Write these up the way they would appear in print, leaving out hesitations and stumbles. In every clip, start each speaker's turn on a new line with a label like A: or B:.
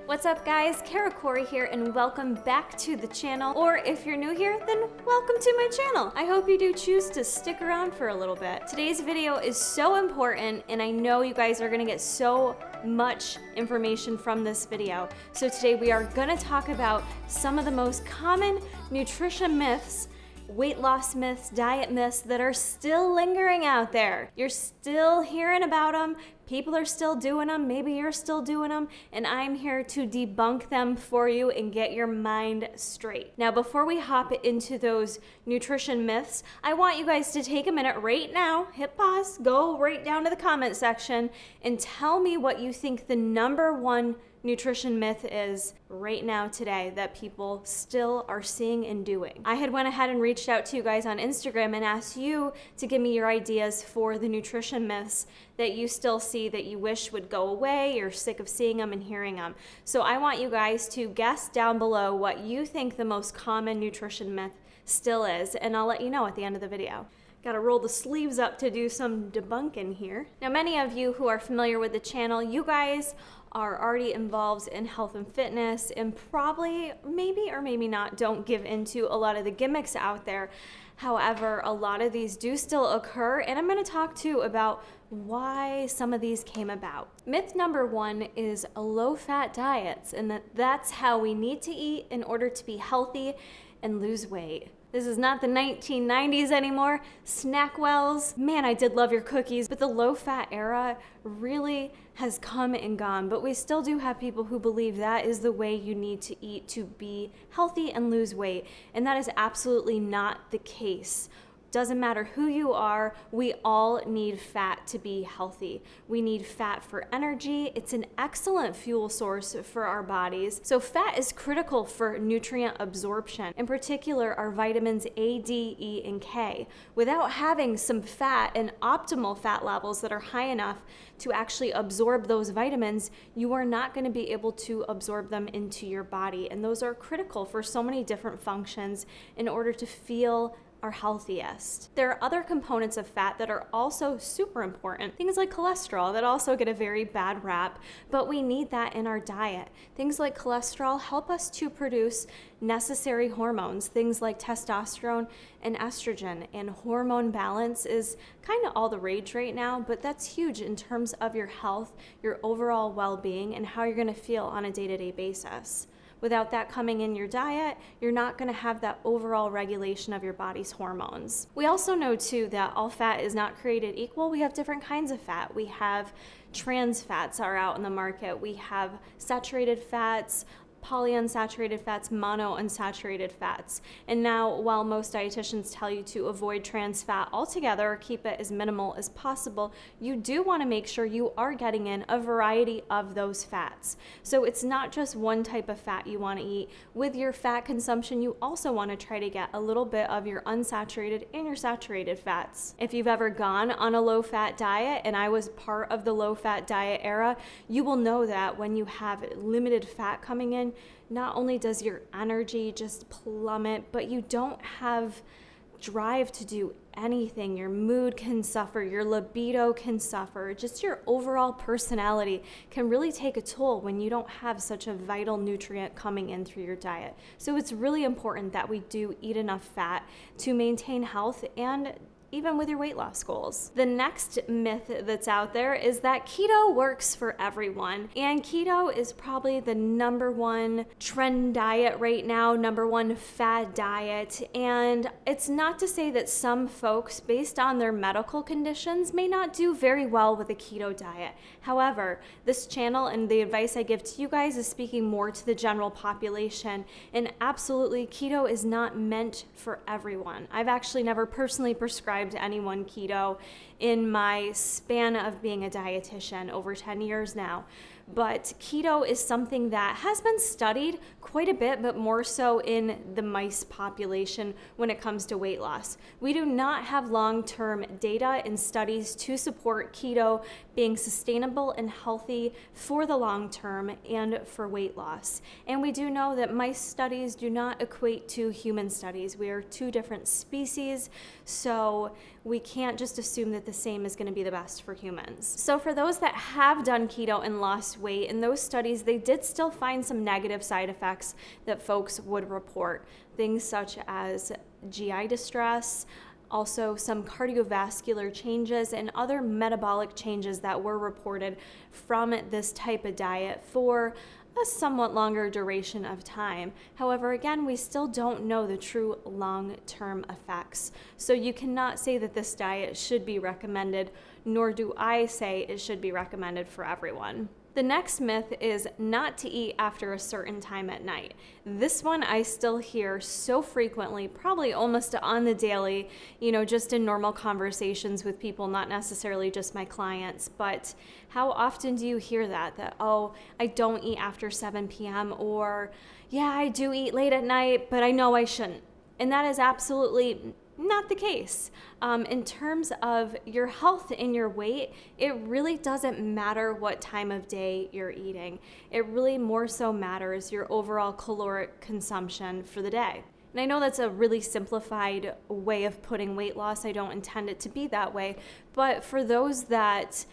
A: What's up guys, Kara Corey here and welcome back to the channel, or if you're new here, then welcome to my channel. I hope you do choose to stick around for a little bit. Today's video is so important and I know you guys are gonna get so much information from this video. So today we are gonna talk about some of the most common nutrition myths, weight loss myths, diet myths that are still lingering out there. You're still hearing about them. People are still doing them, maybe you're still doing them, and I'm here to debunk them for you and get your mind straight. Now, before we hop into those nutrition myths, I want you guys to take a minute right now, hit pause, go right down to the comment section, and tell me what you think the number one nutrition myth is right now today that people still are seeing and doing. I had went ahead and reached out to you guys on Instagram and asked you to give me your ideas for the nutrition myths that you still see that you wish would go away. You're sick of seeing them and hearing them. So I want you guys to guess down below what you think the most common nutrition myth still is, and I'll let you know at the end of the video. Gotta roll the sleeves up to do some debunking here. Now, many of you who are familiar with the channel, you guys are already involved in health and fitness and probably, maybe or maybe not, don't give into a lot of the gimmicks out there. However, a lot of these do still occur, and I'm gonna talk too about why some of these came about. Myth number one is low-fat diets, and that's how we need to eat in order to be healthy and lose weight. This is not the 1990s anymore. Snackwells, man, I did love your cookies, but the low-fat era really has come and gone. But we still do have people who believe that is the way you need to eat to be healthy and lose weight. And that is absolutely not the case. Doesn't matter who you are, we all need fat to be healthy. We need fat for energy. It's an excellent fuel source for our bodies. So fat is critical for nutrient absorption, in particular our vitamins A, D, E, and K. Without having some fat and optimal fat levels that are high enough to actually absorb those vitamins, you are not going to be able to absorb them into your body. And those are critical for so many different functions in order to feel our healthiest. There are other components of fat that are also super important. Things like cholesterol that also get a very bad rap, but we need that in our diet. Things like cholesterol help us to produce necessary hormones, things like testosterone and estrogen, and hormone balance is kind of all the rage right now, but that's huge in terms of your health, your overall well-being, and how you're gonna feel on a day-to-day basis. Without that coming in your diet, you're not gonna have that overall regulation of your body's hormones. We also know too that all fat is not created equal. We have different kinds of fat. We have trans fats are out in the market. We have saturated fats, polyunsaturated fats, monounsaturated fats. And now, while most dietitians tell you to avoid trans fat altogether or keep it as minimal as possible, you do want to make sure you are getting in a variety of those fats. So it's not just one type of fat you want to eat. With your fat consumption, you also want to try to get a little bit of your unsaturated and your saturated fats. If you've ever gone on a low-fat diet, and I was part of the low-fat diet era, you will know that when you have limited fat coming in, not only does your energy just plummet, but you don't have drive to do anything. Your mood can suffer, your libido can suffer, just your overall personality can really take a toll when you don't have such a vital nutrient coming in through your diet. So it's really important that we do eat enough fat to maintain health and even with your weight loss goals. The next myth that's out there is that keto works for everyone. And keto is probably the number one trend diet right now, number one fad diet. And it's not to say that some folks, based on their medical conditions, may not do very well with a keto diet. However, this channel and the advice I give to you guys is speaking more to the general population. And absolutely, keto is not meant for everyone. I've actually never personally prescribed anyone keto in my span of being a dietitian over 10 years now. But keto is something that has been studied quite a bit, but more so in the mice population when it comes to weight loss. We do not have long-term data and studies to support keto being sustainable and healthy for the long term and for weight loss. And we do know that mice studies do not equate to human studies. We are two different species, so we can't just assume that the same is going to be the best for humans. So for those that have done keto and lost weight. In those studies, they did still find some negative side effects that folks would report. Things such as GI distress, also some cardiovascular changes and other metabolic changes that were reported from this type of diet for a somewhat longer duration of time. However, again, we still don't know the true long-term effects. So you cannot say that this diet should be recommended, nor do I say it should be recommended for everyone. The next myth is not to eat after a certain time at night. This one I still hear so frequently, probably almost on the daily, just in normal conversations with people, not necessarily just my clients, but how often do you hear that, oh, I don't eat after 7 p.m. or, yeah, I do eat late at night, but I know I shouldn't. And that is absolutely not the case. In terms of your health and your weight, it really doesn't matter what time of day you're eating. It really more so matters your overall caloric consumption for the day. And I know that's a really simplified way of putting weight loss. I don't intend it to be that way. But for those that,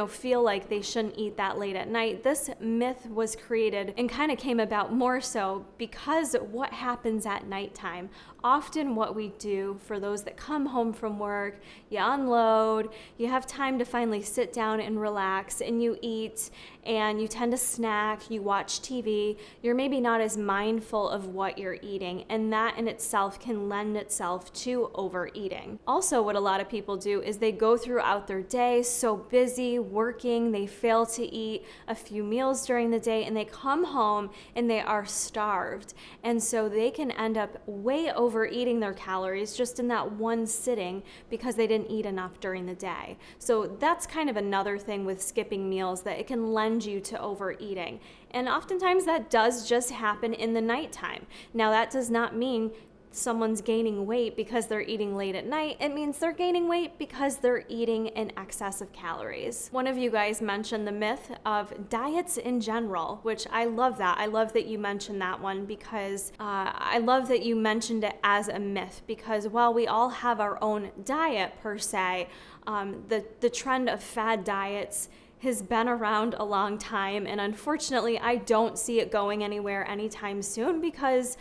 A: feel like they shouldn't eat that late at night, this myth was created and kind of came about more so because what happens at nighttime. Often what we do for those that come home from work, you unload, you have time to finally sit down and relax, and you eat, and you tend to snack, you watch TV, you're maybe not as mindful of what you're eating, and that in itself can lend itself to overeating. Also, what a lot of people do is they go throughout their day so busy working, they fail to eat a few meals during the day, and they come home and they are starved. And so they can end up way overeating their calories just in that one sitting because they didn't eat enough during the day. So that's kind of another thing with skipping meals, that it can lend you to overeating. And oftentimes that does just happen in the nighttime. Now that does not mean someone's gaining weight because they're eating late at night. It means they're gaining weight because they're eating in excess of calories. One of you guys mentioned the myth of diets in general, which I love that. I love that you mentioned that one because I love that you mentioned it as a myth, because while we all have our own diet per se, the trend of fad diets has been around a long time, and unfortunately I don't see it going anywhere anytime soon, because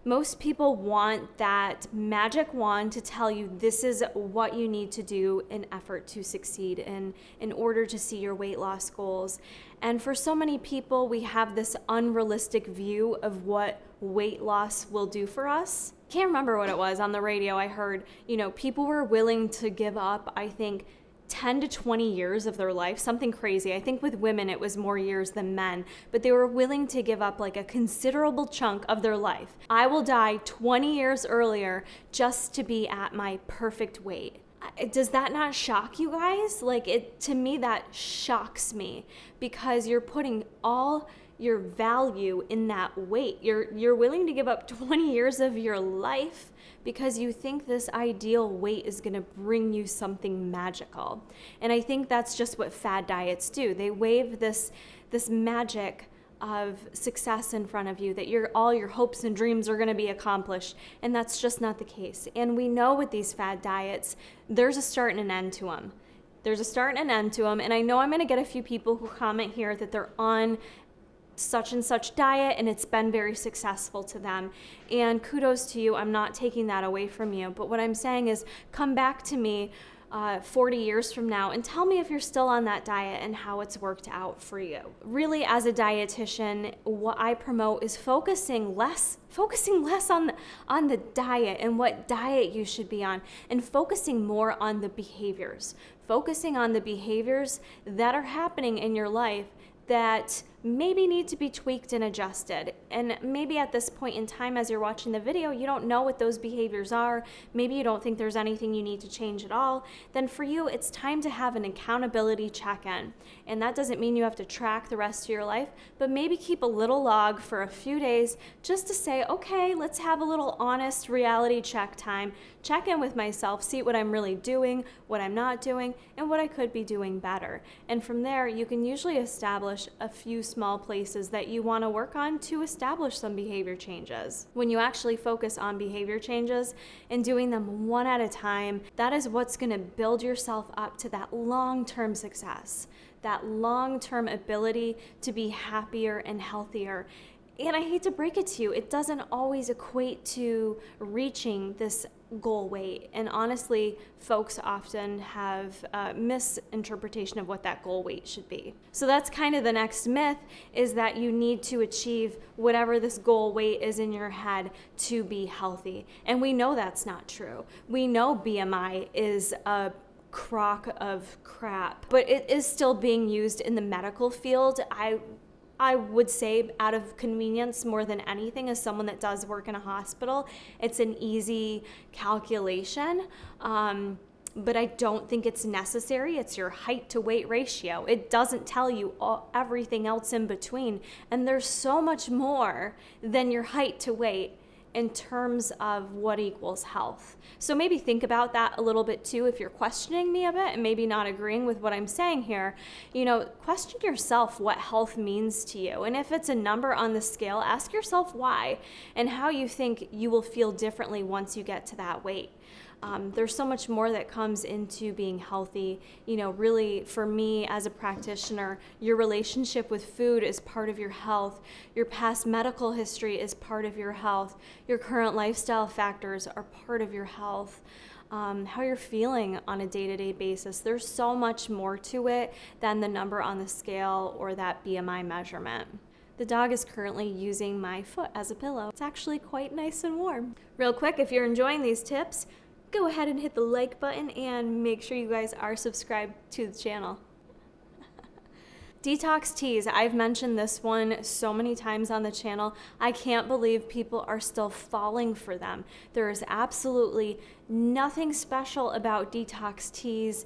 A: most people want that magic wand to tell you this is what you need to do in effort to succeed in order to see your weight loss goals. And for so many people, we have this unrealistic view of what weight loss will do for us. Can't remember what it was on the radio. I heard, people were willing to give up, I think, 10 to 20 years of their life, something crazy. I think with women it was more years than men, but they were willing to give up like a considerable chunk of their life. I will die 20 years earlier just to be at my perfect weight. Does that not shock you guys? To me, that shocks me, because you're putting all your value in that weight. You're willing to give up 20 years of your life because you think this ideal weight is going to bring you something magical. And I think that's just what fad diets do. They wave this magic of success in front of you, that all your hopes and dreams are going to be accomplished, and that's just not the case. And we know with these fad diets, there's a start and an end to them. There's a start and an end to them, and I know I'm going to get a few people who comment here that they're on such and such diet and it's been very successful to them, and kudos to you. I'm not taking that away from you, but what I'm saying is come back to me 40 years from now and tell me if you're still on that diet and how it's worked out for you. Really, as a dietitian, what I promote is focusing less on the diet and what diet you should be on, and focusing more on the behaviors. Focusing on the behaviors that are happening in your life that maybe need to be tweaked and adjusted. And maybe at this point in time, as you're watching the video, you don't know what those behaviors are. Maybe you don't think there's anything you need to change at all. Then for you, it's time to have an accountability check-in. And that doesn't mean you have to track the rest of your life, but maybe keep a little log for a few days just to say, okay, let's have a little honest reality check time. Check in with myself, see what I'm really doing, what I'm not doing, and what I could be doing better. And from there, you can usually establish a few small places that you want to work on to establish some behavior changes. When you actually focus on behavior changes and doing them one at a time, that is what's going to build yourself up to that long-term success. that long-term ability to be happier and healthier. And I hate to break it to you, it doesn't always equate to reaching this goal weight. And honestly, folks often have a misinterpretation of what that goal weight should be. So that's kind of the next myth, is that you need to achieve whatever this goal weight is in your head to be healthy. And we know that's not true. We know BMI is a crock of crap, but it is still being used in the medical field. I would say out of convenience more than anything, as someone that does work in a hospital, it's an easy calculation, but I don't think it's necessary. It's your height to weight ratio. It doesn't tell you everything else in between, and there's so much more than your height to weight in terms of what equals health. So maybe think about that a little bit too if you're questioning me a bit and maybe not agreeing with what I'm saying here. Question yourself what health means to you. And if it's a number on the scale, ask yourself why and how you think you will feel differently once you get to that weight. There's so much more that comes into being healthy. Really, for me as a practitioner, your relationship with food is part of your health. Your past medical history is part of your health. Your current lifestyle factors are part of your health. How you're feeling on a day-to-day basis. There's so much more to it than the number on the scale or that BMI measurement. The dog is currently using my foot as a pillow. It's actually quite nice and warm. Real quick, if you're enjoying these tips, go ahead and hit the like button and make sure you guys are subscribed to the channel. Detox Teas, I've mentioned this one so many times on the channel. I can't believe people are still falling for them. There is absolutely nothing special about Detox Teas.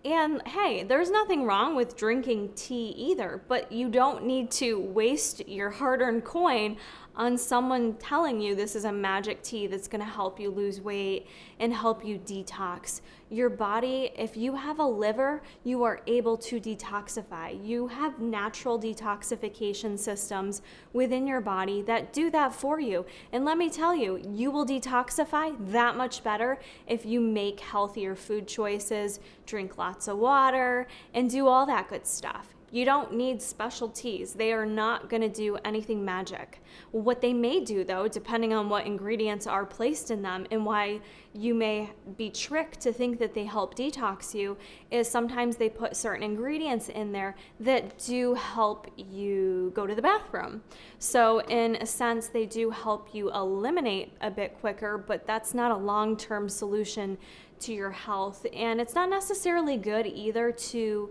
A: And hey, there's nothing wrong with drinking tea either, but you don't need to waste your hard-earned coin on someone telling you this is a magic tea that's going to help you lose weight and help you detox. Your body, if you have a liver, you are able to detoxify. You have natural detoxification systems within your body that do that for you. And let me tell you, you will detoxify that much better if you make healthier food choices, drink lots of water, and do all that good stuff. You don't need special teas. They are not going to do anything magic. What they may do, though, depending on what ingredients are placed in them and why you may be tricked to think that they help detox you, is sometimes they put certain ingredients in there that do help you go to the bathroom. So in a sense, they do help you eliminate a bit quicker, but that's not a long-term solution to your health. And it's not necessarily good either to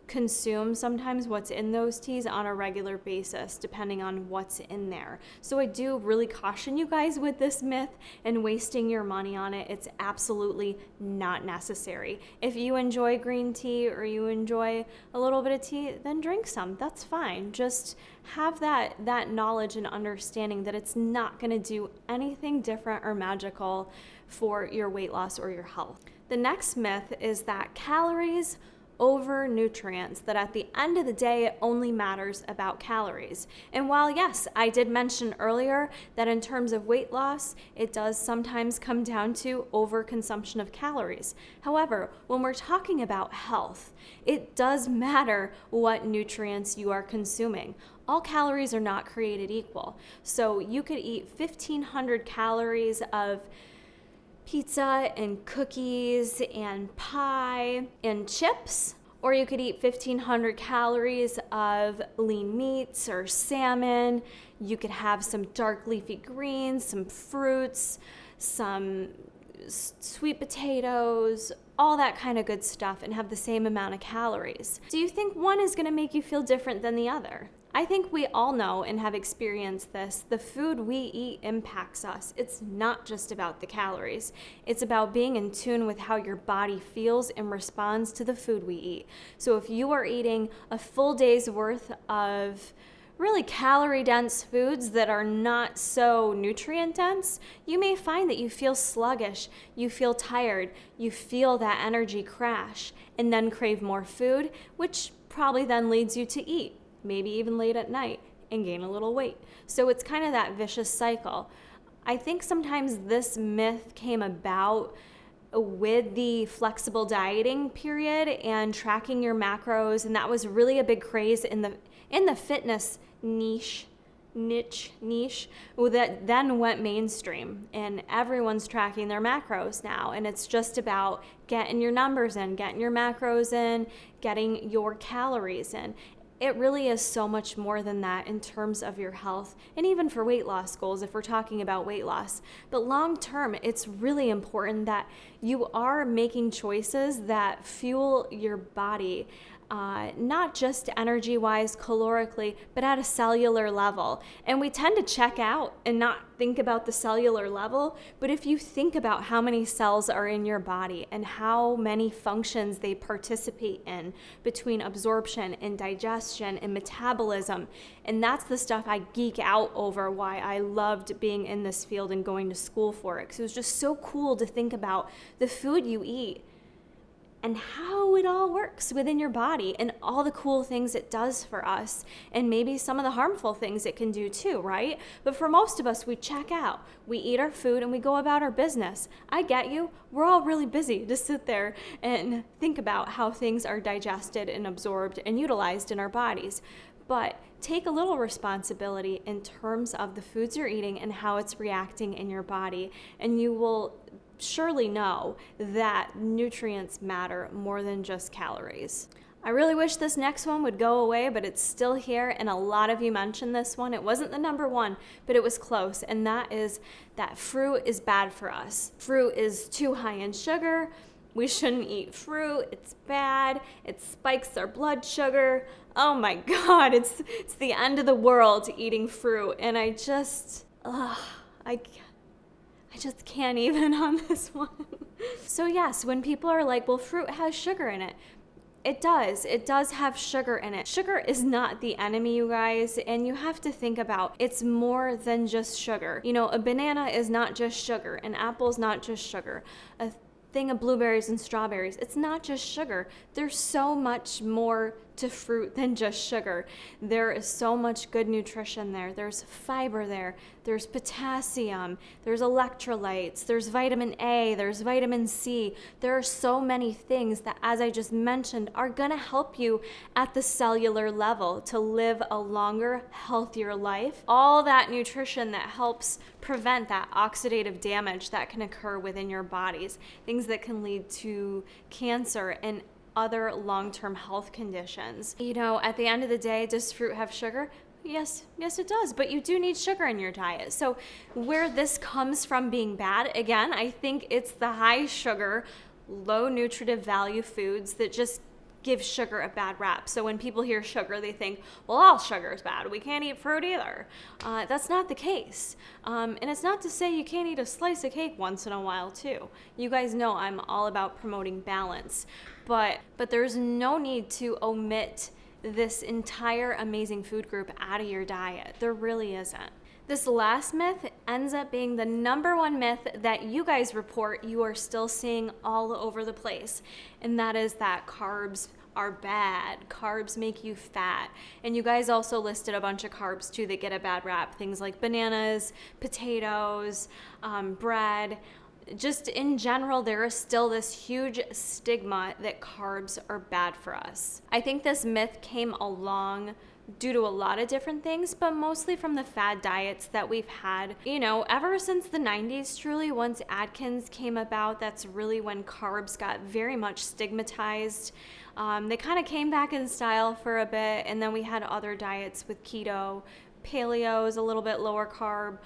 A: consume sometimes what's in those teas on a regular basis, depending on what's in there. So I do really caution you guys with this myth and wasting your money on it. It's absolutely not necessary. If you enjoy green tea or you enjoy a little bit of tea, then drink some. That's fine. Just have that knowledge and understanding that it's not going to do anything different or magical for your weight loss or your health. The next myth is that calories over nutrients, that at the end of the day it only matters about calories. And while yes, I did mention earlier that in terms of weight loss, it does sometimes come down to overconsumption of calories. However, when we're talking about health, it does matter what nutrients you are consuming. All calories are not created equal. So you could eat 1,500 calories of pizza and cookies and pie and chips, or you could eat 1,500 calories of lean meats or salmon. You could have some dark leafy greens, some fruits, some sweet potatoes, all that kind of good stuff, and have the same amount of calories. Do you think one is going to make you feel different than the other? I think we all know and have experienced this. The food we eat impacts us. It's not just about the calories. It's about being in tune with how your body feels and responds to the food we eat. So if you are eating a full day's worth of really calorie-dense foods that are not so nutrient-dense, you may find that you feel sluggish, you feel tired, you feel that energy crash, and then crave more food, which probably then leads you to eat, maybe even late at night, and gain a little weight. So it's kind of that vicious cycle. I think sometimes this myth came about with the flexible dieting period and tracking your macros, and that was really a big craze in the fitness niche that then went mainstream, and everyone's tracking their macros now, and it's just about getting your numbers in, getting your macros in, getting your calories in. It really is so much more than that in terms of your health, and even for weight loss goals if we're talking about weight loss. But long term, it's really important that you are making choices that fuel your body, not just energy-wise, calorically, but at a cellular level. And we tend to check out and not think about the cellular level, but if you think about how many cells are in your body and how many functions they participate in between absorption and digestion and metabolism, and that's the stuff I geek out over, why I loved being in this field and going to school for it, because it was just so cool to think about the food you eat and how it all works within your body and all the cool things it does for us, and maybe some of the harmful things it can do too, right? But for most of us, we check out, we eat our food, and we go about our business. I get you. We're all really busy to sit there and think about how things are digested and absorbed and utilized in our bodies. But take a little responsibility in terms of the foods you're eating and how it's reacting in your body, and you will surely know that nutrients matter more than just calories. I really wish this next one would go away, but it's still here, and a lot of you mentioned this one. It wasn't the number one, but it was close, and that is that fruit is bad for us. Fruit is too high in sugar. We shouldn't eat fruit. It's bad. It spikes our blood sugar. Oh my God, it's the end of the world eating fruit, and I just can't even on this one. So yes, when people are like, well, fruit has sugar in it. It does have sugar in it. Sugar is not the enemy, you guys, and you have to think about it's more than just sugar. You know, a banana is not just sugar, an apple is not just sugar. A thing of blueberries and strawberries, it's not just sugar. There's so much more to fruit than just sugar. There is so much good nutrition there. There's fiber there. There's potassium. There's electrolytes. There's vitamin A. There's vitamin C. There are so many things that, as I just mentioned, are going to help you at the cellular level to live a longer, healthier life. All that nutrition that helps prevent that oxidative damage that can occur within your bodies, things that can lead to cancer and other long-term health conditions. You know, at the end of the day, does fruit have sugar? Yes, it does, but you do need sugar in your diet. So where this comes from being bad, again, I think it's the high sugar, low nutritive value foods that just give sugar a bad rap. So when people hear sugar, they think, well, all sugar is bad. We can't eat fruit either. That's not the case. And it's not to say you can't eat a slice of cake once in a while too. You guys know I'm all about promoting balance, but there's no need to omit this entire amazing food group out of your diet. There really isn't. This last myth ends up being the number one myth that you guys report you are still seeing all over the place, and that is that carbs are bad. Carbs make you fat. And you guys also listed a bunch of carbs too that get a bad rap, things like bananas, potatoes, bread. Just in general, there is still this huge stigma that carbs are bad for us. I think this myth came along due to a lot of different things, but mostly from the fad diets that we've had, you know, ever since the 90s, truly. Once Atkins came about, that's really when carbs got very much stigmatized. They kind of came back in style for a bit, and then we had other diets with keto, paleo is a little bit lower carb,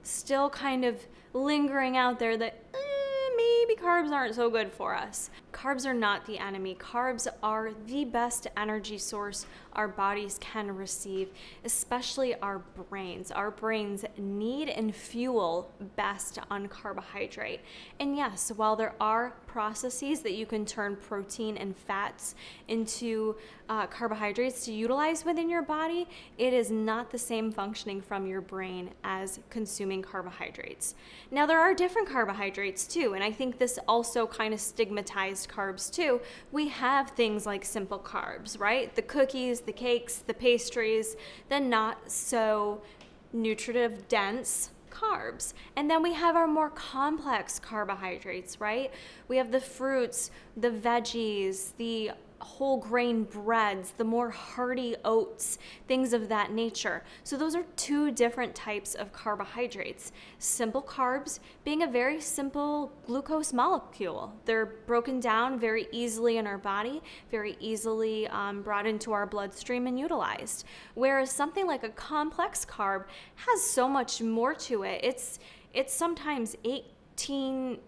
A: still kind of lingering out there that maybe carbs aren't so good for us. Carbs are not the enemy. Carbs are the best energy source our bodies can receive, especially our brains. Our brains need and fuel best on carbohydrate. And yes, while there are processes that you can turn protein and fats into carbohydrates to utilize within your body, it is not the same functioning from your brain as consuming carbohydrates. Now, there are different carbohydrates too, and I think this also kind of stigmatized carbs too. We have things like simple carbs, right? The cookies, the cakes, the pastries, the not so nutritive dense carbs. And then we have our more complex carbohydrates, right? We have the fruits, the veggies, the whole grain breads, the more hearty oats, things of that nature. So those are two different types of carbohydrates. Simple carbs being a very simple glucose molecule. They're broken down very easily in our body, very easily brought into our bloodstream and utilized. Whereas something like a complex carb has so much more to it. It's sometimes 18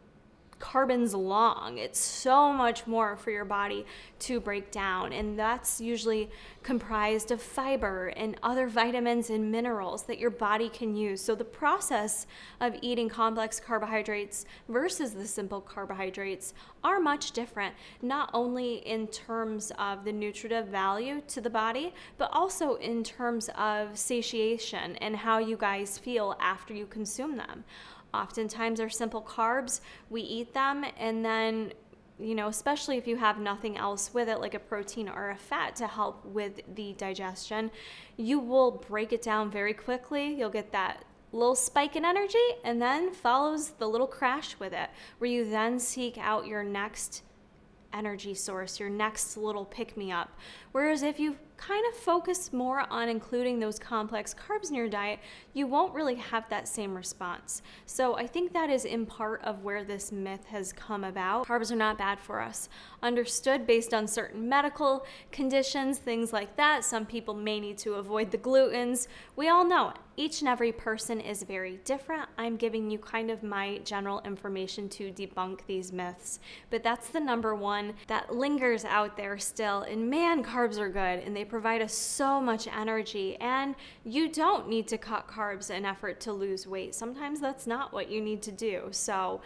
A: carbons long. It's so much more for your body to break down, and that's usually comprised of fiber and other vitamins and minerals that your body can use. So the process of eating complex carbohydrates versus the simple carbohydrates are much different, not only in terms of the nutritive value to the body, but also in terms of satiation and how you guys feel after you consume them. Oftentimes our simple carbs, we eat them and then, especially if you have nothing else with it, like a protein or a fat to help with the digestion, you will break it down very quickly. You'll get that little spike in energy and then follows the little crash with it, where you then seek out your next energy source, your next little pick-me-up. Whereas if you kind of focus more on including those complex carbs in your diet, you won't really have that same response. So I think that is in part of where this myth has come about. Carbs are not bad for us. Understood based on certain medical conditions, things like that. Some people may need to avoid the glutens. We all know it. Each and every person is very different. I'm giving you kind of my general information to debunk these myths, but that's the number one that lingers out there still. And man, carbs are good and they provide us so much energy, and you don't need to cut carbs in effort to lose weight. Sometimes that's not what you need to do. So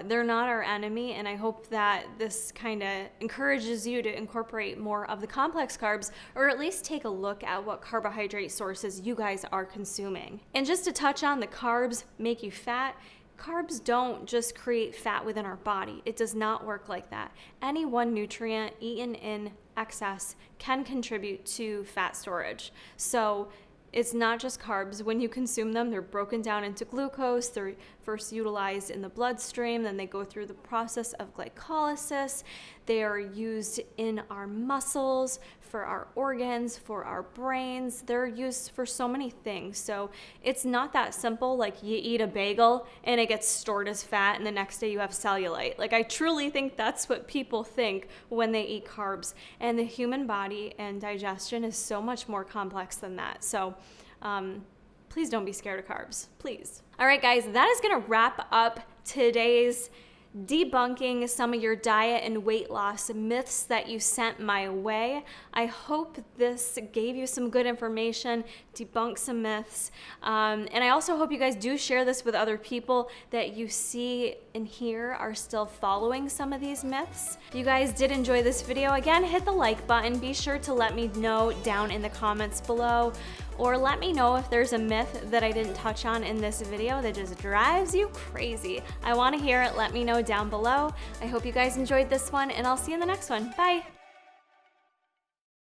A: they're not our enemy, and I hope that this kind of encourages you to incorporate more of the complex carbs, or at least take a look at what carbohydrate sources you guys are consuming. And just to touch on the carbs make you fat, carbs don't just create fat within our body. It does not work like that. Any one nutrient eaten in excess can contribute to fat storage. So it's not just carbs. When you consume them, they're broken down into glucose. They're first utilized in the bloodstream, then they go through the process of glycolysis. They are used in our muscles, for our organs, for our brains. They're used for so many things. So it's not that simple, like you eat a bagel and it gets stored as fat and the next day you have cellulite. Like, I truly think that's what people think when they eat carbs. And the human body and digestion is so much more complex than that. So please don't be scared of carbs, please. All right, guys, that is gonna wrap up today's debunking some of your diet and weight loss myths that you sent my way. I hope this gave you some good information, debunked some myths, and I also hope you guys do share this with other people that you see and hear are still following some of these myths. If you guys did enjoy this video, again, hit the like button. Be sure to let me know down in the comments below, or let me know if there's a myth that I didn't touch on in this video that just drives you crazy. I want to hear it. Let me know down below. I hope you guys enjoyed this one, and I'll see you in the next one. Bye.